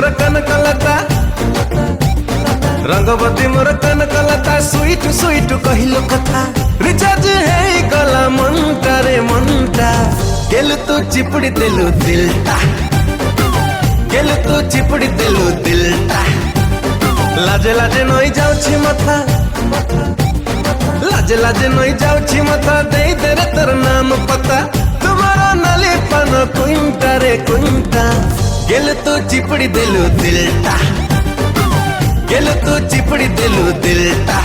मोर कनकलता रंगवती मोर Kanaklata sweet sweet कहिलो कथा recharge है गला मनटा रे मनटा गेलु तू चिपड़ी देलु दिलटा गेलु तू चिपड़ी देलु दिलटा लाजे लाजे नई जाउछि मथा लाजे लाजे नई जाउछि मथा दे दे रे तोर नाम पता तुम्हारा नाली पन कुंटा रे कुंटा गेलु तू चिपड़ी देलु दिलटा गेलु तू चिपड़ी देलु दिलटा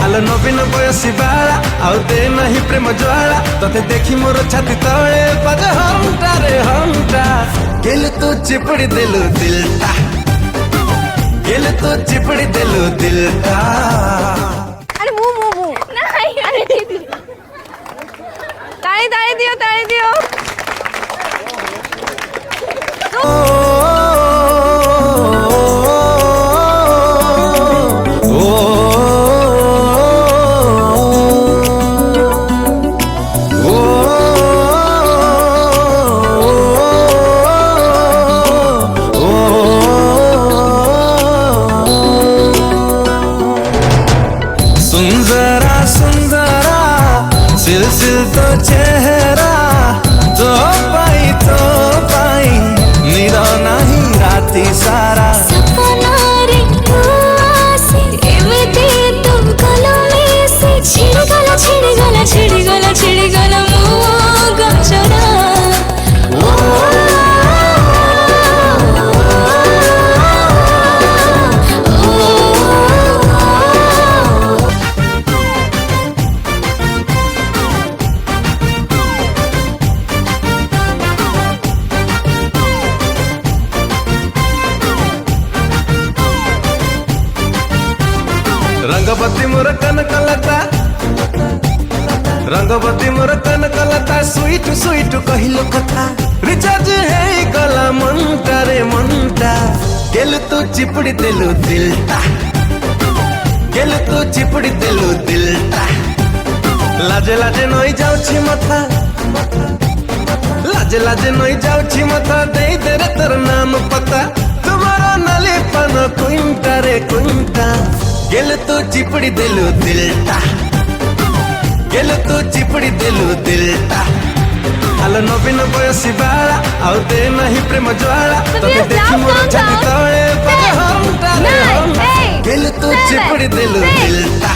आलो नवीन बयसी बाला आउ दे नहीं प्रेम ज्वाला तते देखी मोर छाती तळे बाजे हंटा रे हंटा गेलु तू चिपड़ी देलु दिलटा गेलु तू चिपड़ी देलु दिलटा अरे मुंह नहीं अरे ताली दियो सिल तो चेहरा तो पाई निरा नहीं राती सारा सपना रे आसे एवते तुम कलमे से छिड़ गला मो गचरा रंगवती मोर कनकलता रंगवती मोर कनकलता स्वीट स्वीट कहिलो कथा रिचार्ज है गला मनटा रे मनटा गेलु तू चिपड़ी देलु दिलटा गेलु तू चिपड़ी देलु दिलटा लाजे लाजे नई जाउछि मथा लाजे लाजे नई जाउछि मथा दे दे रे तोर नाम पता तुम्हारा नाली पन कुंटा रे कुंटा गेलु तू चिपड़ी देलु दिलटा गेलु तू चिपड़ी देलु दिलटा आलो नवीन बयसी बाला आउ दे नहीं प्रेम ज्वाला तते देखी मोर छाती तळे बाजे हंटा रे हंटा गेलु तू चिपड़ी देलु दिलटा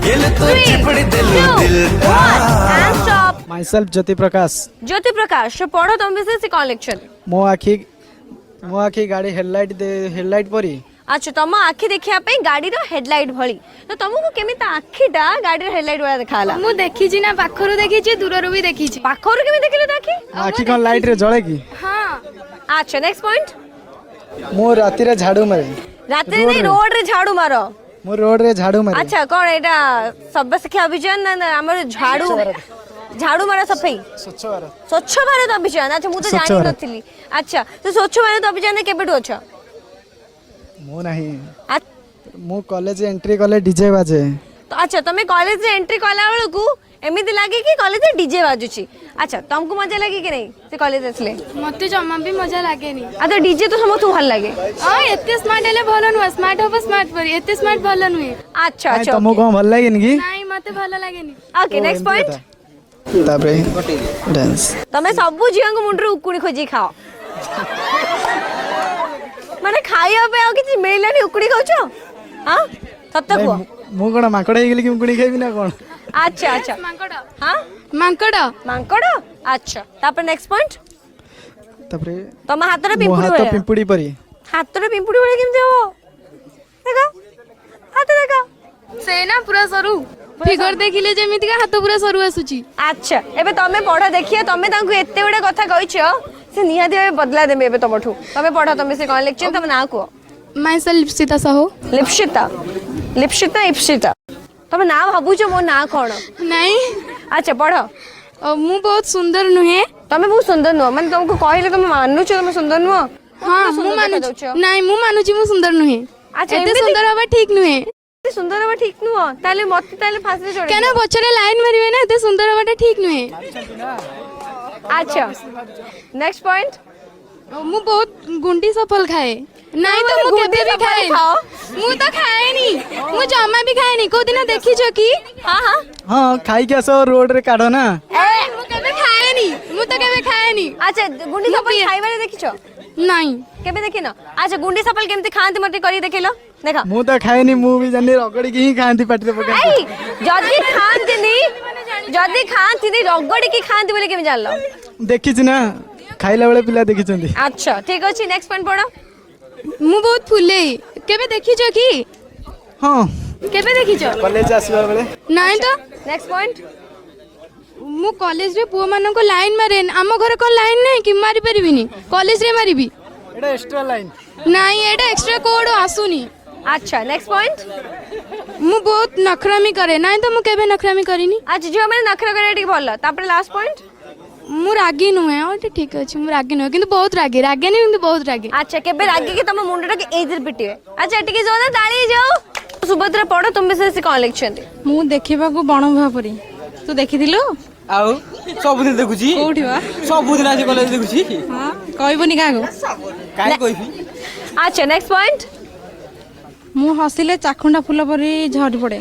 गेलु तू चिपड़ी देलु दिलटा माई सेल्फ ज्योति प्रकाश पढ़ो तुम विशेष से कौन लेक्चर मो आखी गाड़ी हेडलाइट परी अच्छा तुम आखि देखिया पे गाड़ी रो हेडलाइट भली तो तुमको केमिता आखिटा गाड़ी रो हेडलाइट वाला देखाला मु देखी छी ना पाखरु देखी छी दूररु भी देखी छी पाखरु केमि देखिले ताकि आखी कोन लाइट रे जळे की हां अच्छा नेक्स्ट पॉइंट मो राती रे झाड़ू मारे राती रे रोड रे झाड़ू मारो मो रोड रे झाड़ू मारे अच्छा कोन एटा सब शिक्षा अभियान ना हमर झाड़ू मारा सफाई स्वच्छ भारत अभियान अच्छा मु तो जानि नथिली अच्छा तो स्वच्छ भारत अभियान केबेटु अच्छा मो नहीं मो कॉलेज एंट्री कले डीजे बाजे तो अच्छा तमे कॉलेज रे एंट्री कला बेल को एमिति लागे कि कॉलेज रे डीजे बाजुची अच्छा तुमको मजा लागे कि नहीं से कॉलेज असले मते जम्मा भी मजा लागे नी आ तो डीजे तो समस्त भल लागे हां एते स्मार्ट हेले भलो नुवा स्मार्ट होबो स्मार्ट परी एते स्मार्ट भलो नुई अच्छा अच्छा तुमको कोन भल लागे नी नहीं मते भलो लागे नी ओके नेक्स्ट पॉइंट तापरे डांस तमे सब जिया को मुंडरे उकुणी खोजी खाओ माने खाइया पे आ कि मिललानी उकुड़ी खाउछो हां सत्य को मु कोन माकड़ हे गेली कि उकुड़ी खाइबी ना कोन अच्छा अच्छा मांकड़ हां मांकड़ अच्छा तापर नेक्स्ट पॉइंट तापरे तम हाथ रे पिंपुड़ी हाथ पिंपुड़ी परी हाथ रे पिंपुड़ी वाले केमते हो देखा हाथ देखा से ना पूरा सरू फिगर देखिले जेमिति का हाथ पूरा सरू आसुची अच्छा एबे तमे पढ़ा देखिए तमे तांको एते बडे कथा कहछो से निहादी भाबे बदला देबे एबे तमठू तमे पढ़ा तमे से कोन लेक्चर तमे ना को माय सेल्फ लिप्सिता साहू लिप्सिता इप्सिता तमे ना भाबुछो मो ना कोन नहीं अच्छा पढ़ो मु बहुत सुंदर नुहे तमे बहुत सुंदर नुह माने तुमको कहले तमे मानुछो तमे सुंदर नुह हां मु मानुछु नहीं मु मानुछि मु सुंदर नुहे अच्छा एते सुंदर हवा ठीक नुहे सुंदर हवा ठीक नुह ताले मते ताले फासले जोड़े केना बचरे लाइन मारिवे ना एते सुंदर हवाटा ठीक नुहे अच्छा नेक्स्ट पॉइंट ମୁଁ ବହୁତ ଗୁଣ୍ଡି ସଫଲ ଖାଏ ନାଇଁ ତ ମୁଁ କେବେ ବି ଖାଏନି ମୁଁ ତ ଖାଏନି ମୁଁ ଜମା ବି ଖାଏନି କୋଉ ଦିନ ଦେଖିଛ କି ହଁ ହଁ ହଁ ଖାଇକି ଆସ ରୋଡରେ କାଢ ନା। ମୁଁ କେବେ ଖାଏନି ମୁଁ ତ କେବେ ଖାଏନି ଆଚ୍ଛା ଗୁଣ୍ଡି ସଫଲ ଖାଇବାରେ ଦେଖିଛ ନାଇଁ କେବେ ଦେଖିନ ଆଚ୍ଛା ଗୁଣ୍ଡି ସଫଲ କେମିତି ଖାଆନ୍ତି ମତେ କରି ଦେଖିଲ ଦେଖ ମୁଁ ତ ଖାଏନି, ମୁଁ ବି ଜାଣି ରଗଡ଼ିକି ହିଁ ଖାଆନ୍ତି ପାଟିରେ ପକାନ୍ତି। ଏଇ ଯଦି ଖାଆନ୍ତିନି ରଗଡ଼ିକି ଖାଆନ୍ତି ବୋଲି କେମିତି ଜାଣିଲ? ଦେଖିଛି ନା ଖାଇଲା ବେଳେ ପିଲା ଦେଖିଛନ୍ତି। ଆଚ୍ଛା ଠିକ ଅଛି ନେକ୍ସଟ ପଏଣ୍ଟ ପଢ। ମୁଁ ବହୁତ ଫୁଲେଇ କେବେ ଦେଖିଛ କି ହଁ କେବେ ଦେଖିଛ କଲେଜ ଆସିବା ବେଳେ। ନାଇଁ ତ ନେକ୍ସଟ ପଏଣ୍ଟ ମୁଁ କଲେଜରେ ପୁଅମାନଙ୍କୁ ଲାଇନ ମାରେ ଆମ ଘରେ କ'ଣ ଲାଇନ ନାହିଁ କି ମାରି ପାରିବିନି କଲେଜରେ ମାରିବି ଏଟା ଏକ୍ସଟ୍ରା ଲାଇନ୍। ନାଇଁ ଏଇଟା ଏକ୍ସଟ୍ରା କୋଡ୍ ଆସୁନି ଆଚ୍ଛା ନେକ୍ସଟ ପଏଣ୍ଟ ମୁଁ ବହୁତ ନଖରାମି କରେ ନାଇଁ ତ ମୁଁ କେବେ ନଖରାମି କରିନି ଆଚ୍ଛା ଝିଅ ମାନେ ନଖରା କରିବା ଟିକେ ଭଲ ତାପରେ ଲାଷ୍ଟ ପଏଣ୍ଟ ମୁଁ ରାଗି ନୁହେଁ ହଁ ଠିକ ଅଛି ମୁଁ ରାଗି ନୁହେଁ କିନ୍ତୁ ବହୁତ ରାଗେନି କିନ୍ତୁ ବହୁତ ରାଗେ ଆଚ୍ଛା କେବେ ରାଗିକି ତମ ମୁଣ୍ଡଟାକୁ ଏଇଥିରେ ପିଟିବେ ଆଚ୍ଛା ଟିକେ ଯୋଉ ନା ତାଳି ଯାଉ ସୁଭଦ୍ରା ପଢ ତୁମେ ସେ କଣ ଲେଖିଛନ୍ତି ମୁଁ ଦେଖିବାକୁ ବଣ ଭାପରି ତୁ ଦେଖିଥିଲୁ ଆଉ ସବୁଦିନ ଦେଖୁଛି କୋଉଠି ବା ସବୁଦିନ ଆସି କଲେଜ ଦେଖୁଛି ହଁ କହିବନି କାହାକୁ କାହିଁ କହିବି ଆଚ୍ଛା ନେକ୍ସଟ ପଏଣ୍ଟ ମୁଁ ହସିଲେ ଚାଖୁଣ୍ଡା ଫୁଲ ପରି ଝଡ଼ି ପଡ଼େ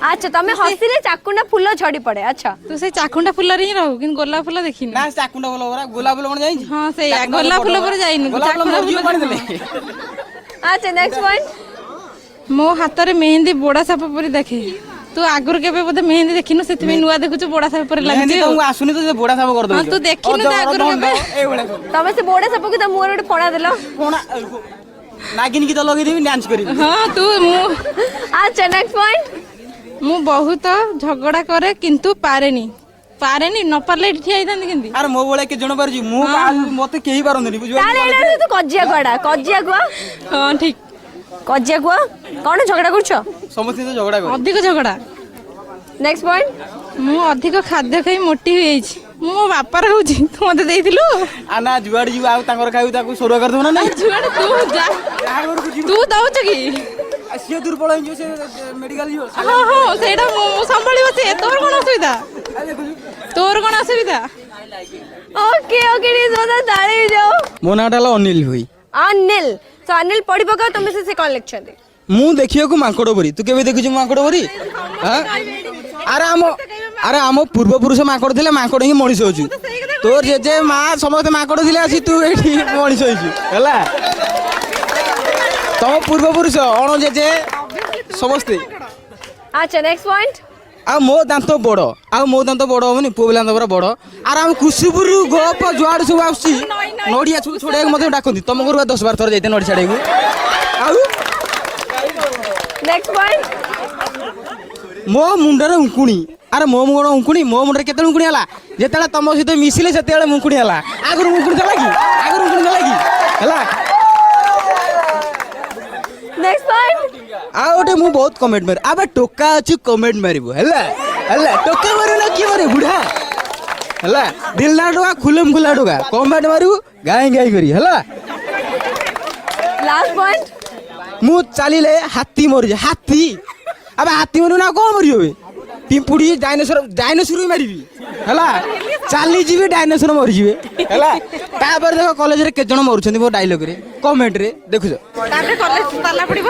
ଆଚ୍ଛା ତମେ ହସିଲେ ଚାକୁଣ୍ଡା ଫୁଲ ଝଡି ପଡେ ଆଚ୍ଛା ତୁ ସେଇ ଚାଖୁଣ୍ଡା ଫୁଲରେ ହିଁ ରହୁ କିନ୍ତୁ ଗୋଲାପ ଫୁଲ ଦେଖିନି ନା ଚାକୁଣ୍ଡା ଭଲ ପରା ଗୋଲାପ ଫୁଲ କଣ ଯାଇଛି ହଁ ସେଇଆ ଗୋଲାପ ଫୁଲ ପରେ ଯାଇନୁ ଗୋଲାପ ଫୁଲ ମରିଯିବ ପାଣି ଦେଲେ ଆଚ୍ଛା ନେକ୍ସଟ ପଏଣ୍ଟ ମୋ ହାତରେ ମେହେନ୍ଦି ବୋଡ଼ା ସାପ ପରି ଦେଖେ ତୁ ଆଗରୁ କେବେ ବୋଧେ ମେହେନ୍ଦି ଦେଖିନୁ ସେଥିପାଇଁ ନୂଆ ଦେଖୁଛୁ ବୋଡ଼ା ସାପ ପରି ମେହେନ୍ଦି ଲାଗୁଛି ତମକୁ ଆସୁନି ତ ସେ ବୋଡ଼ା ସାପ ହଁ କରିଦଉଛ ତୁ ଦେଖିନୁ ତ ଆଗରୁ କେବେ ଏଇଭଳିଆ ସବୁ ତମେ ସେ ବୋଡା ସାପକୁ ତା ମୁହଁରେ ଗୋଟେ ଫଣା ଦେଲ କଣ ନାଗିନ ଗୀତ ଲଗେଇଦେବି ଡ୍ୟାନ୍ସ କରିବି ହଁ ତୁ ମୁଁ ଆଚ୍ଛା ନେକ୍ସଟ ପଏଣ୍ଟ ମୁଁ ବହୁତ ଝଗଡ଼ା କରେ କିନ୍ତୁ ପାରେନି ନ ପାରିଲେ ଏଠି ଠିଆ ହେଇଥାନ୍ତି କେମିତି ଆରେ ମୋ ଭଳିଆ କେତେ ଜଣ ପାରୁଛି ମୁଁ ମତେ କେହି ପାରନ୍ତିନି ତାହେଲେ ବୁଝିପାରିଲ ଏଇଟା ତୁ କଜିଆ କୁଆ ହଁ ଠିକ କଜିଆ କୁଆ କଣ ଝଗଡା କରୁଛ ସମସ୍ତେ ତ ଝଗଡ଼ା କରେ ଅଧିକ ଝଗଡ଼ା ନେକ୍ସଟ ପଏଣ୍ଟ ମୁଁ ଅଧିକ ଖାଦ୍ୟ ଖାଇ ମୋଟି ହେଇଯାଇଛି ମୁଁ ମୋ ବାପାର ହଉଛି ତୁ ମତେ ଦେଇଥିଲୁ ନା ଯୁଆଡେ ଯିବୁ ଆଉ ତାଙ୍କର ଖାଇବୁ ତାକୁ ସରୁଆ କରିଦେବୁ ନା ନାଇଁ ଯୁଆଡେ ତୁ ଯା କାହା ଘରକୁ ଯିବୁ ତୁ ଦଉଛୁ କି ସିଏ ଦୁର୍ବଳ ହେଇଯିବ ସେ ମେଡିକାଲ ଯିବ ହଁ ସେଇଟା ମୁଁ ସମ୍ଭାଳିବ ସେ ତୋର କ'ଣ ଅସୁବିଧା ତୋର କ'ଣ ଅସୁବିଧା ଓକେ ଯୋଉଟା ତାଳି ଯାଉ ମୋ ନାଁଟା ହେଲା ଅନିଲ ଭାଇ ଅନିଲ ତ ଅନିଲ ପଢି ପକାଅ ତମେ ସେ କଣ ଲେଖିଛନ୍ତି ମୁଁ ଦେଖିବାକୁ ମାଙ୍କଡ ପରି ତୁ କେବେ ଦେଖିଛୁ ମାଙ୍କଡ ପରି ଆରେ ଆମ ପୂର୍ବପୁରୁଷ ମାଙ୍କଡ ଥିଲେ ମାଙ୍କଡ ହିଁ ମଣିଷ ହଉଛୁ ତୋର ଜେଜେ ମା ସମସ୍ତେ ମାଙ୍କଡ ଥିଲେ ଆସି ତୁ ଏଇଠି ମଣିଷ ହେଇଛୁ ହେଲା ତମ ପୂର୍ବପୁରୁଷ ଅଣ ଜେଜେ ସମସ୍ତେ ଆଚ୍ଛା ନେକ୍ସଟ ପଏଣ୍ଟ ଆଉ ମୋ ଦାନ୍ତ ବଡ ହବନି ପୁଅ ପିଲା ଦାନ୍ତ ପୁରା ବଡ ଆରେ ଆମ କୁସୁପୁରରୁ ଗୋପ ଯୁଆଡେ ସବୁ ଆସୁଛି ନଡିଆ ସବୁ ଛଡେଇବାକୁ ମତେ ଡାକନ୍ତି ତମ ଘରୁ 10-12 ଥର ଯାଇତେ ନଡିଆ ଛଡେଇବାକୁ ଆଉ ନେକ୍ସଟ ପଏଣ୍ଟ ମୋ ମୁଣ୍ଡରେ ଉଙ୍କୁଣି ଆରେ ମୋ ମୁଣ୍ଡରେ କେତେବେଳେ ଉଙ୍କୁଣି ହେଲା ଯେତେବେଳେ ତମ ସହିତ ମିଶିଲେ ସେତେବେଳେ ମୁଙ୍କୁଣି ହେଲା ଆଗରୁ ମୁଙ୍କୁଣି ଥିଲା କି ହେଲା ନେକ୍ସଟ ପଏଣ୍ଟ ଆଉ ଗୋଟେ ମୁଁ ବହୁତ କମେଣ୍ଟ ମାରେ ଆବେ ଟୋକା ଅଛି କମେଣ୍ଟ ମାରିବୁ ହେଲା ଟୋକା ମାରିବୁ ନା କିଏ ମାରେ ବୁଢା ହେଲା ଦିଲନା ଟୋକା ଖୁଲମ ଖୁଲା ଟୋକା କମେଣ୍ଟ ମାରିବୁ ଗାଈ କରି ହେଲା ଲାଷ୍ଟ ପଏଣ୍ଟ ମୁଁ ଚାଲିଲେ ହାତୀ ମରିଯାଏ ହାତୀ ମରିବୁ ନା କଣ ମରିବ ପିମ୍ପୁଡ଼ି ଡାଇନୋସର ବି ମାରିବି ହେଲା ଚାଲିଯିବି ଡାଇନୋସର ମରିଯିବେ ହେଲା ତାପରେ ଦେଖ କଲେଜରେ କେତେ ଜଣ ମରୁଛନ୍ତି ମୋ ଡାଇଲଗରେ କମେଣ୍ଟରେ ଦେଖୁଛ ତାପରେ କଲେଜ ତାଲା ପଡିବ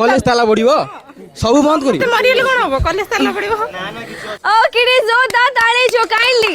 କଲେଜ ତାଲା ପଡିବ ସବୁ ବନ୍ଦ କରିବି ମରିଗଲେ କ'ଣ ହବ କଲେଜ ତାଲା ପଡିବ ଓକେ ଯୋରଦାର ତାଳି ଯୋ କାଇଣ୍ଡଲି